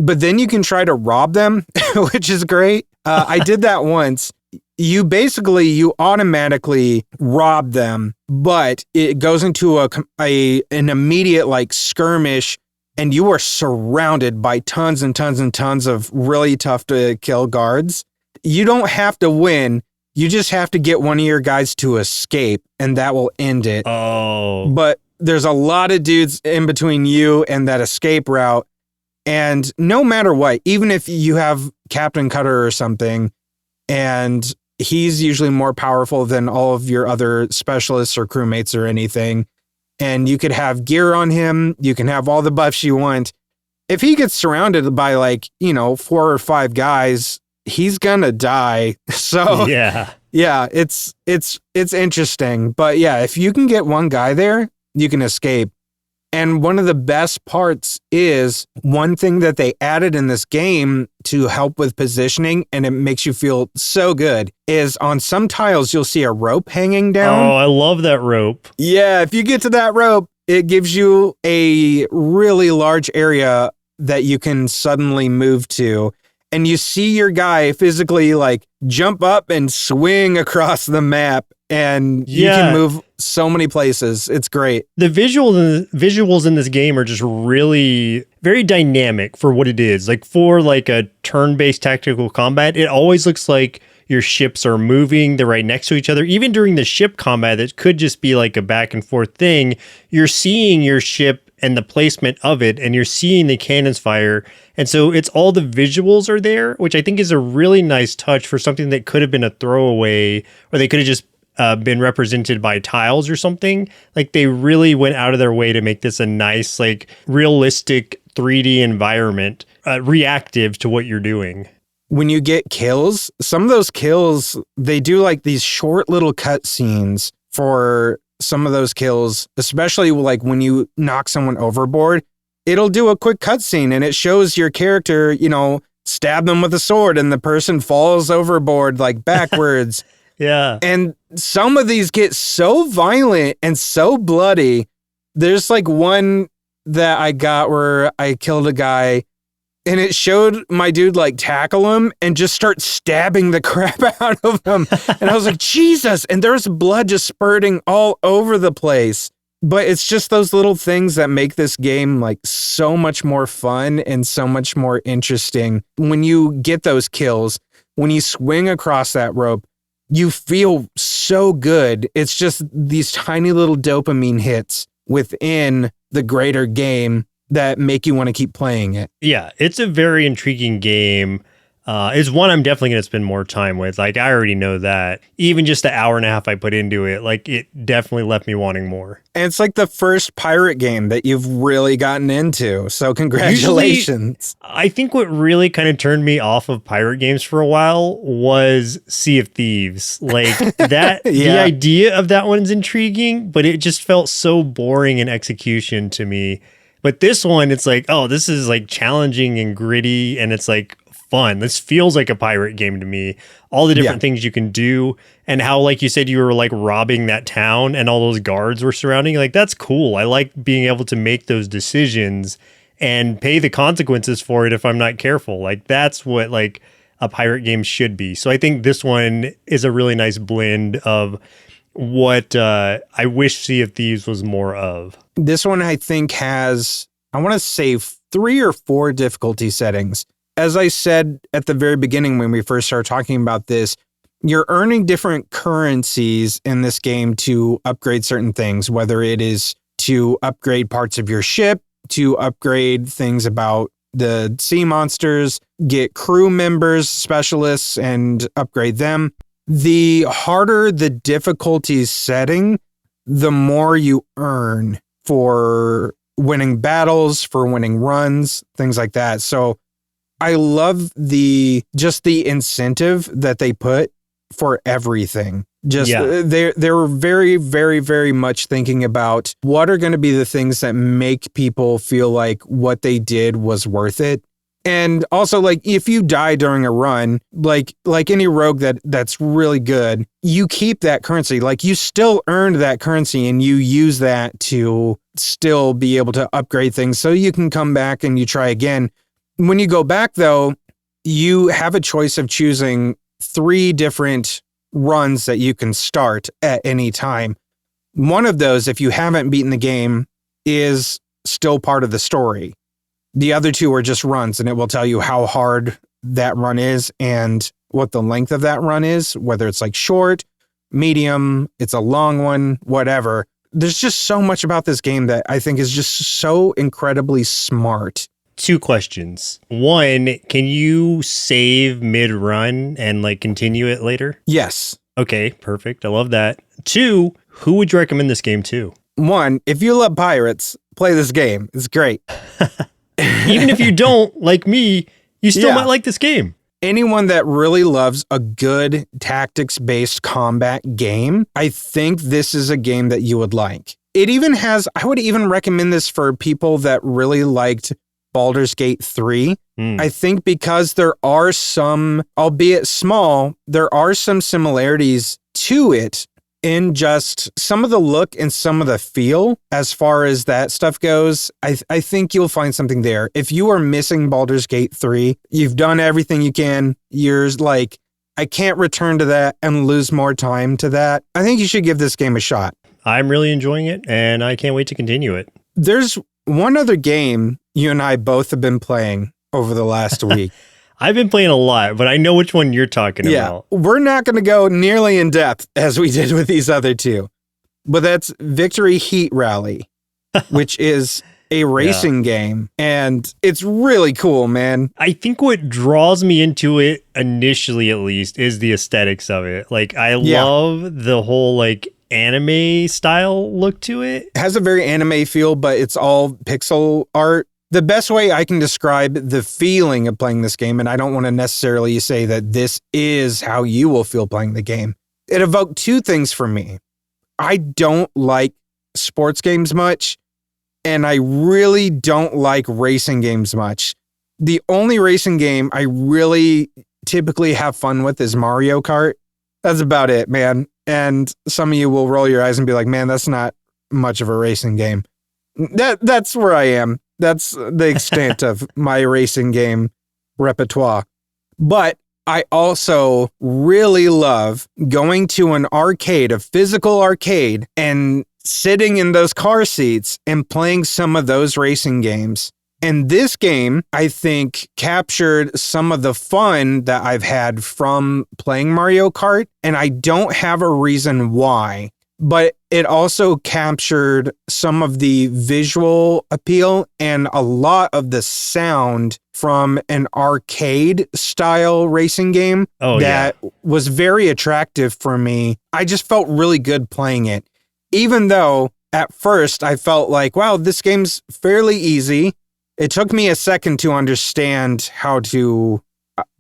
but then you can try to rob them, which is great. I did that once. You automatically rob them, but it goes into an immediate like skirmish, and you are surrounded by tons and tons and tons of really tough to kill guards. You don't have to win. You just have to get one of your guys to escape, and that will end it. Oh. But there's a lot of dudes in between you and that escape route. And no matter what, even if you have Captain Cutter or something, and he's usually more powerful than all of your other specialists or crewmates or anything, and you could have gear on him, you can have all the buffs you want. If he gets surrounded by like, you know, 4 or 5 guys, he's gonna die. So yeah, it's interesting. But yeah, if you can get one guy there, you can escape. And one of the best parts is one thing that they added in this game to help with positioning, and it makes you feel so good, is on some tiles, you'll see a rope hanging down. Oh, I love that rope. Yeah, if you get to that rope, it gives you a really large area that you can suddenly move to. And you see your guy physically like jump up and swing across the map, and you can move so many places. It's great. The visuals in this game are just really very dynamic for what it is. Like for like a turn-based tactical combat, it always looks like your ships are moving, they're right next to each other. Even during the ship combat, that could just be like a back and forth thing. You're seeing your ship and the placement of it, and you're seeing the cannons fire. And so it's all the visuals are there, which I think is a really nice touch for something that could have been a throwaway, or they could have just been represented by tiles or something. Like they really went out of their way to make this a nice, like realistic 3D environment, reactive to what you're doing. When you get kills, some of those kills, they do like these short little cut scenes for some of those kills, especially like when you knock someone overboard. It'll do a quick cutscene and it shows your character, stab them with a sword and the person falls overboard like backwards. Yeah. And some of these get so violent and so bloody. There's like one that I got where I killed a guy and it showed my dude like tackle him and just start stabbing the crap out of him. And I was like, Jesus. And there's blood just spurting all over the place. But it's just those little things that make this game like so much more fun and so much more interesting. When you get those kills, when you swing across that rope, you feel so good. It's just these tiny little dopamine hits within the greater game that make you want to keep playing it. Yeah, it's a very intriguing game. It's one I'm definitely going to spend more time with. Like, I already know that. Even just the hour and a half I put into it, like, it definitely left me wanting more. And it's like the first pirate game that you've really gotten into. So congratulations. Usually, I think what really kind of turned me off of pirate games for a while was Sea of Thieves. Like, that, Yeah. The idea of that one's intriguing, but it just felt so boring in execution to me. But this one, it's like, oh, this is like challenging and gritty, and it's like fun. This feels like a pirate game to me. All the different things you can do, and how, like you said, you were like robbing that town and all those guards were surrounding you. Like, that's cool. I like being able to make those decisions and pay the consequences for it if I'm not careful. Like, that's what like a pirate game should be. So I think this one is a really nice blend of what I wish Sea of Thieves was more of. This one, I think, has, I want to say 3 or 4 difficulty settings. As I said at the very beginning when we first started talking about this, you're earning different currencies in this game to upgrade certain things, whether it is to upgrade parts of your ship, to upgrade things about the sea monsters, get crew members, specialists, and upgrade them. The harder the difficulty setting, the more you earn for winning battles, for winning runs, things like that. So I love the incentive that they put for everything. They're very, very, very much thinking about what are going to be the things that make people feel like what they did was worth it. And also, like, if you die during a run, like any rogue that's really good, you keep that currency. Like, you still earned that currency and you use that to still be able to upgrade things so you can come back and you try again. When you go back, though, you have a choice of choosing 3 different runs that you can start at any time. One of those, if you haven't beaten the game, is still part of the story. The other 2 are just runs, and it will tell you how hard that run is and what the length of that run is, whether it's like short, medium, it's a long one, whatever. There's just so much about this game that I think is just so incredibly smart. 2 questions. 1, can you save mid-run and like continue it later? Yes. Okay, perfect. I love that. 2, who would you recommend this game to? 1, if you love pirates, play this game. It's great. Even if you don't, like me, you still might like this game. Anyone that really loves a good tactics-based combat game, I think this is a game that you would like. It even has, I would even recommend this for people that really liked Baldur's Gate 3. I think because there are some, albeit small, there are some similarities to it in just some of the look and some of the feel as far as that stuff goes. I think you'll find something there. If you are missing Baldur's Gate 3, you've done everything you can. You're like, I can't return to that and lose more time to that. I think you should give this game a shot. I'm really enjoying it, and I can't wait to continue it. There's one other game you and I both have been playing over the last week. I've been playing a lot, but I know which one you're talking about. We're not going to go nearly in depth as we did with these other two, but that's Victory Heat Rally, which is a racing game, and it's really cool, man. I think what draws me into it initially, at least, is the aesthetics of it. Like, I love the whole like anime style look to it. It has a very anime feel, but it's all pixel art. The best way I can describe the feeling of playing this game, and I don't want to necessarily say that this is how you will feel playing the game, it evoked two things for me. I don't like sports games much, and I really don't like racing games much. The only racing game I really typically have fun with is Mario Kart. That's about it, man. And some of you will roll your eyes and be like, man, that's not much of a racing game. That's where I am. That's the extent of my racing game repertoire. But I also really love going to an arcade, a physical arcade, and sitting in those car seats and playing some of those racing games. And this game, I think, captured some of the fun that I've had from playing Mario Kart, and I don't have a reason why. But it also captured some of the visual appeal and a lot of the sound from an arcade style racing game that was very attractive for me. I just felt really good playing it. Even though at first I felt like, wow, this game's fairly easy. It took me a second to understand how to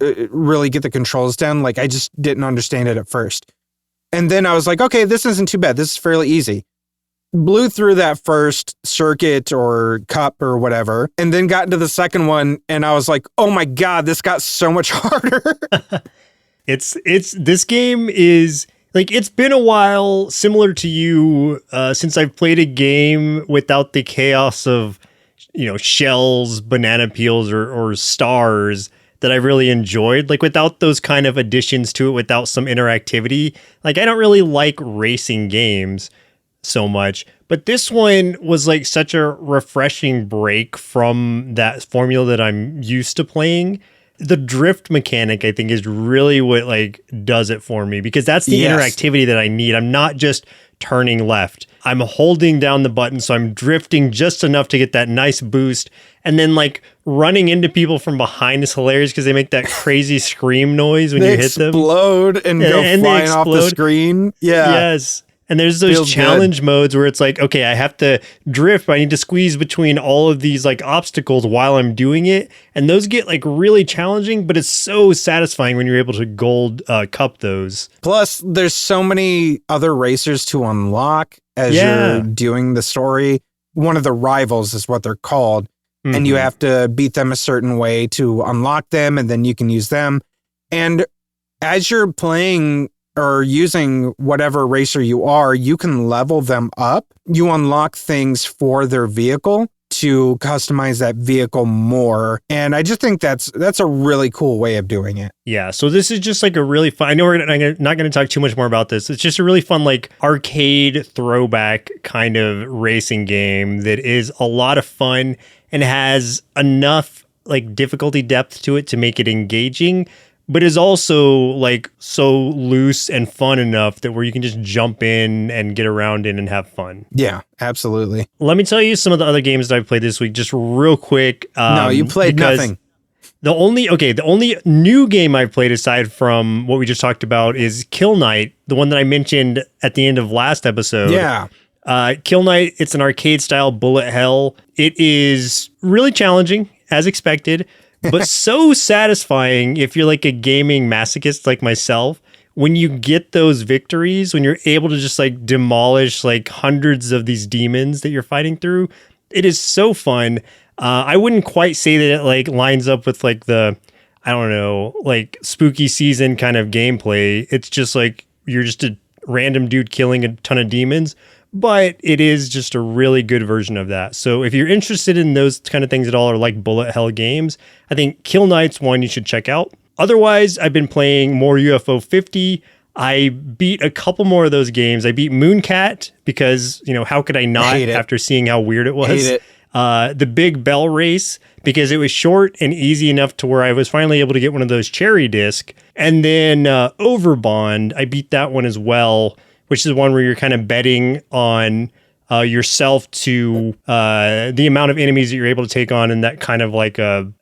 really get the controls down. Like, I just didn't understand it at first. And then I was like, okay, this isn't too bad. This is fairly easy. Blew through that first circuit or cup or whatever, and then got into the second one, and I was like, oh my God, this got so much harder. This game is like, it's been a while, similar to you, since I've played a game without the chaos of, shells, banana peels, or stars that I really enjoyed. Like, without those kind of additions to it, without some interactivity. Like, I don't really like racing games so much, but this one was like such a refreshing break from that formula that I'm used to playing. The drift mechanic, I think, is really what like does it for me, because that's the interactivity that I need. I'm not just turning left. I'm holding down the button, so I'm drifting just enough to get that nice boost. And then like running into people from behind is hilarious because they make that crazy scream noise when you hit them. They explode and go flying off the screen. Yeah. Yes. And there's those challenge modes where it's like, okay, I have to drift, but I need to squeeze between all of these like obstacles while I'm doing it. And those get like really challenging, but it's so satisfying when you're able to gold cup those. Plus, there's so many other racers to unlock as you're doing the story. One of the rivals is what they're called. Mm-hmm. And you have to beat them a certain way to unlock them, and then you can use them. And as you're playing or using whatever racer you are, you can level them up. You unlock things for their vehicle to customize that vehicle more. And I just think that's a really cool way of doing it. Yeah, so this is just like a really fun, I know we're not going to talk too much more about this. It's just a really fun like arcade throwback kind of racing game that is a lot of fun and has enough like difficulty depth to it to make it engaging, but is also like so loose and fun enough that where you can just jump in and get around in and have fun. Yeah, absolutely. Let me tell you some of the other games that I've played this week, just real quick. No, you played nothing. The only new game I've played aside from what we just talked about is Kill Knight, the one that I mentioned at the end of last episode. Yeah. Kill Knight, it's an arcade style bullet hell. It is really challenging, as expected, but so satisfying if you're like a gaming masochist like myself. When you get those victories, when you're able to just like demolish like hundreds of these demons that you're fighting through, it is so fun. I wouldn't quite say that it like lines up with like the, I don't know, like spooky season kind of gameplay. It's just like you're just a random dude killing a ton of demons, but it is just a really good version of that. So if you're interested in those kind of things at all, or like bullet hell games, I think Kill Knight's one you should check out. Otherwise, I've been playing more UFO 50. I beat a couple more of those games. I beat Mooncat because, how could I not after seeing how weird it was? the big bell race, because it was short and easy enough to where I was finally able to get one of those cherry disc. And then Overbond, I beat that one as well, which is one where you're kind of betting on yourself to the amount of enemies that you're able to take on, in that kind of like a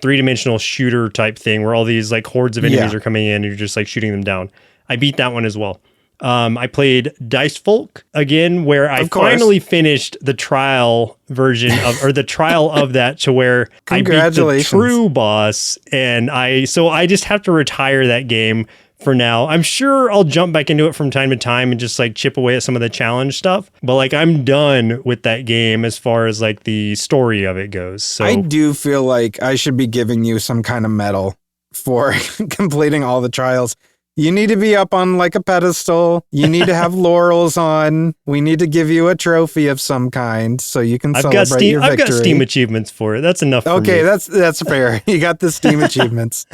three-dimensional shooter type thing where all these like hordes of enemies are coming in and you're just like shooting them down. I beat that one as well. I played Dice Folk again, where I finally finished the trial version of, or the trial of that, to where I beat the true boss. And so I just have to retire that game for now. I'm sure I'll jump back into it from time to time and just like chip away at some of the challenge stuff. But like, I'm done with that game as far as like the story of it goes. So I do feel like I should be giving you some kind of medal for completing all the trials. You need to be up on like a pedestal. You need to have laurels on. We need to give you a trophy of some kind so you can celebrate your victory. I've got Steam achievements for it. That's enough for me. Okay, that's fair. You got the Steam achievements.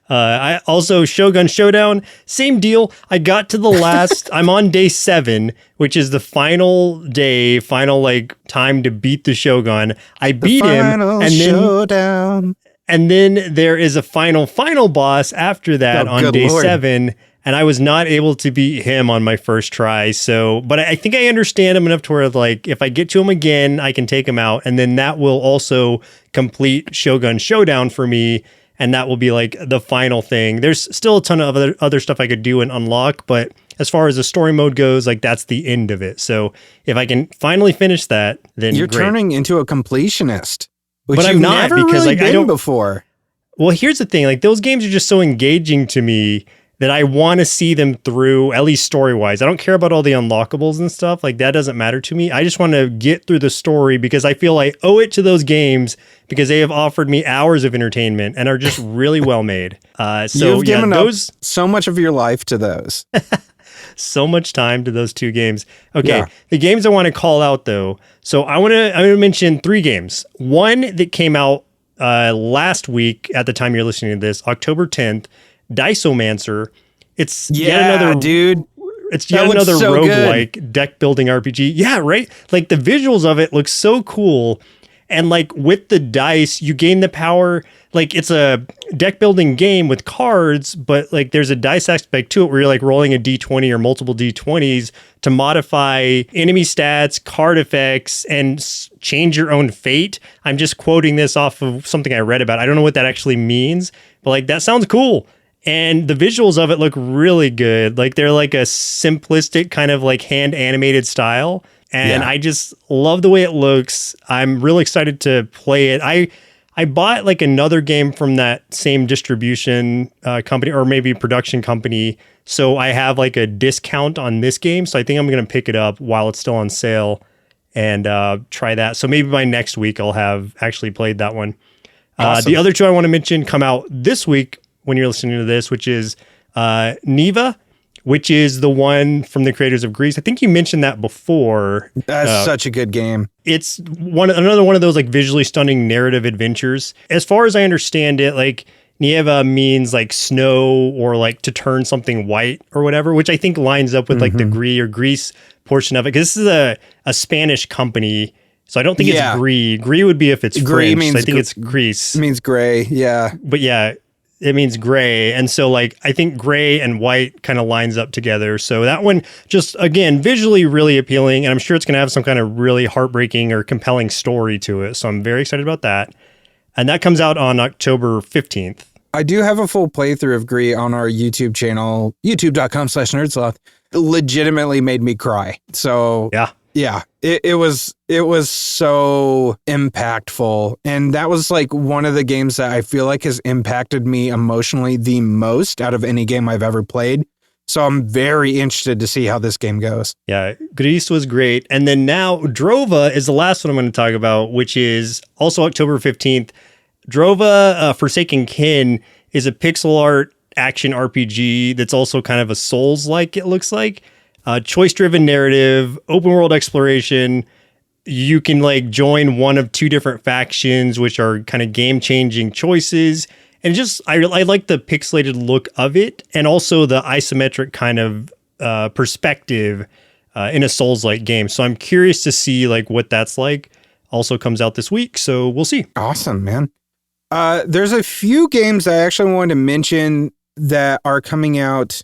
I also Shogun Showdown, same deal. I got to the last, I'm on day 7, which is the final day, final like time to beat the Shogun. I beat him, and then there is a final boss after that on day 7, and I was not able to beat him on my first try. So, but I think I understand him enough to where like if I get to him again, I can take him out, and then that will also complete Shogun Showdown for me. And that will be like the final thing. There's still a ton of other stuff I could do and unlock, but as far as the story mode goes, like that's the end of it. So if I can finally finish that, then you're great. Turning into a completionist, which but I'm not, never because really like I don't before. Well, here's the thing: like those games are just so engaging to me that I want to see them through, at least story-wise. I don't care about all the unlockables and stuff. Like, that doesn't matter to me. I just want to get through the story because I feel I owe it to those games because they have offered me hours of entertainment and are just really well made. So you've given up so much of your life to those. So much time to those 2 games. Okay, The games I want to call out, though. So I'm gonna mention 3 games. One that came out last week at the time you're listening to this, October 10th, Diceomancer. It's yet another roguelike deck building RPG. Yeah, right? Like the visuals of it look so cool. And like with the dice, you gain the power. Like it's a deck building game with cards, but like there's a dice aspect to it where you're like rolling a D20 or multiple D20s to modify enemy stats, card effects, and change your own fate. I'm just quoting this off of something I read about. I don't know what that actually means, but like that sounds cool. And the visuals of it look really good. Like they're like a simplistic kind of like hand animated style. And I just love the way it looks. I'm really excited to play it. I bought like another game from that same distribution company or maybe production company. So I have like a discount on this game. So I think I'm going to pick it up while it's still on sale and try that. So maybe by next week I'll have actually played that one. Awesome. The other 2 I want to mention come out this week when you're listening to this, which is Neva, which is the one from the creators of Greece. I think you mentioned that before. That's such a good game. It's another one of those like visually stunning narrative adventures. As far as I understand it, like Neva means like snow or like to turn something white or whatever, which I think lines up with like the Greece portion of it. Because this is a Spanish company. So I don't think it's Gris. Gris would be if it's French. So I think it's Greece. It means gray, yeah. But yeah, it means gray. And so like, I think gray and white kind of lines up together. So that one just, again, visually really appealing. And I'm sure it's going to have some kind of really heartbreaking or compelling story to it. So I'm very excited about that. And that comes out on October 15th. I do have a full playthrough of Gris on our YouTube channel, youtube.com/nerdsloth. It legitimately made me cry. So yeah, it was so impactful. And that was like one of the games that I feel like has impacted me emotionally the most out of any game I've ever played. So I'm very interested to see how this game goes. Yeah, Greece was great. And then now Drova is the last one I'm going to talk about, which is also October 15th. Drova, Forsaken Kin, is a pixel art action RPG that's also kind of a Souls-like, it looks like. Choice-driven narrative, open world exploration. You can like join one of 2 different factions, which are kind of game-changing choices. And just, I like the pixelated look of it, and also the isometric kind of perspective in a Souls-like game. So I'm curious to see like what that's like. also comes out this week, so we'll see. Awesome, man. There's a few games I actually wanted to mention that are coming out.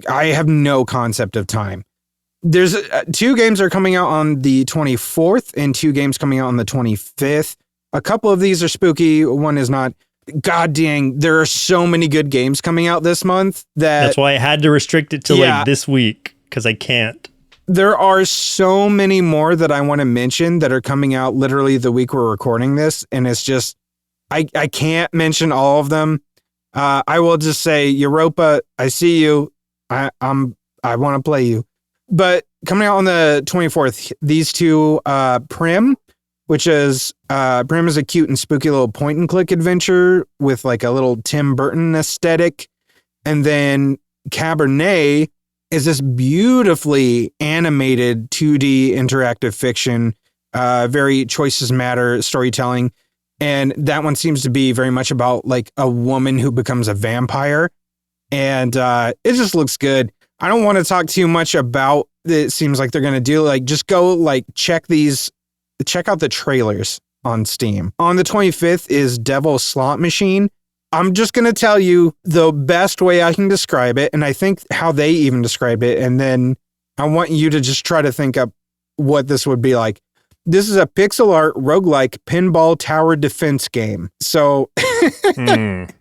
I have no concept of time. There's 2 games that are coming out on the 24th and 2 games coming out on the 25th. A couple of these are spooky. One is not. God dang, there are so many good games coming out this month that's why I had to restrict it to like this week, because I can't. There are so many more that I want to mention that are coming out literally the week we're recording this. And it's just, I can't mention all of them. I will just say, Europa, I see you. I want to play you. But coming out on the 24th, these 2, Prim, which is, Prim is a cute and spooky little point and click adventure with like a little Tim Burton aesthetic. And then Cabernet is this beautifully animated 2D interactive fiction, very choices matter storytelling. And that one seems to be very much about like a woman who becomes a vampire. And it just looks good. I don't want to talk too much about it. Seems like they're going to do like, just go like check out the trailers on Steam. On the 25th is Devil Slot Machine. I'm just going to tell you the best way I can describe it. And I think how they even describe it. And then I want you to just try to think up what this would be like. This is a pixel art roguelike pinball tower defense game. So if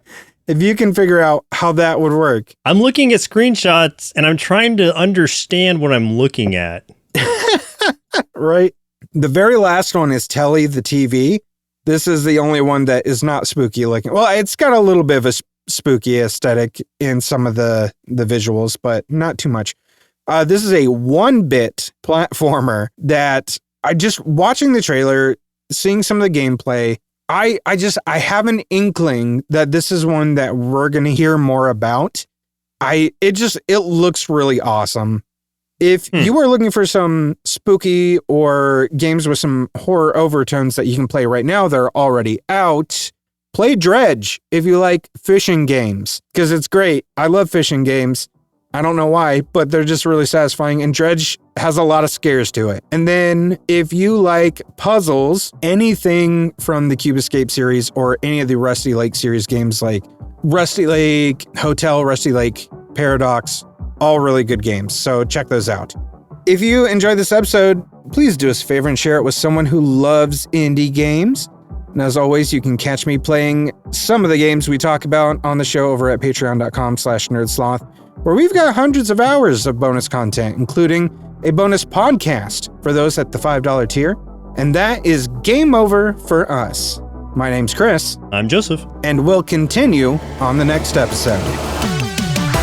you can figure out how that would work. I'm looking at screenshots and I'm trying to understand what I'm looking at. Right. The very last one is Telly, the TV. This is the only one that is not spooky looking. Well, it's got a little bit of a spooky aesthetic in some of the visuals, but not too much. This is a 1-bit platformer that I just watching the trailer, seeing some of the gameplay. I have an inkling that this is one that we're going to hear more about. It looks really awesome. If you are looking for some spooky or games with some horror overtones that you can play right now, they're already out. Play Dredge if you like fishing games, because it's great. I love fishing games. I don't know why, but they're just really satisfying, and Dredge has a lot of scares to it. And then if you like puzzles, anything from the Cube Escape series or any of the Rusty Lake series games like Rusty Lake Hotel, Rusty Lake Paradox, all really good games, so check those out. If you enjoyed this episode, please do us a favor and share it with someone who loves indie games. And as always, you can catch me playing some of the games we talk about on the show over at patreon.com/nerdsloth, where we've got hundreds of hours of bonus content, including a bonus podcast for those at the $5 tier. And that is game over for us. My name's Chris. I'm Joseph. And we'll continue on the next episode.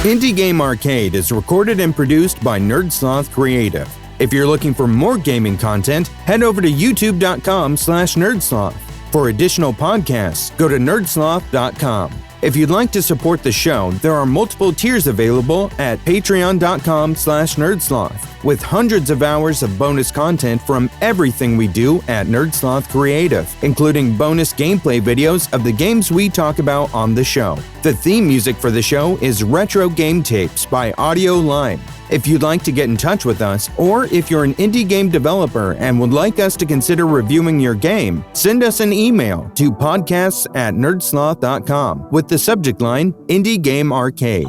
Indie Game Arcade is recorded and produced by Sloth Creative. If you're looking for more gaming content, head over to youtube.com/nerdsloth. For additional podcasts, go to nerdsloth.com. If you'd like to support the show, there are multiple tiers available at patreon.com/nerdsloth, with hundreds of hours of bonus content from everything we do at Nerdsloth Creative, including bonus gameplay videos of the games we talk about on the show. The theme music for the show is Retro Game Tapes by Audio Line. If you'd like to get in touch with us, or if you're an indie game developer and would like us to consider reviewing your game, send us an email to podcasts@nerdsloth.com with the subject line Indie Game Arcade.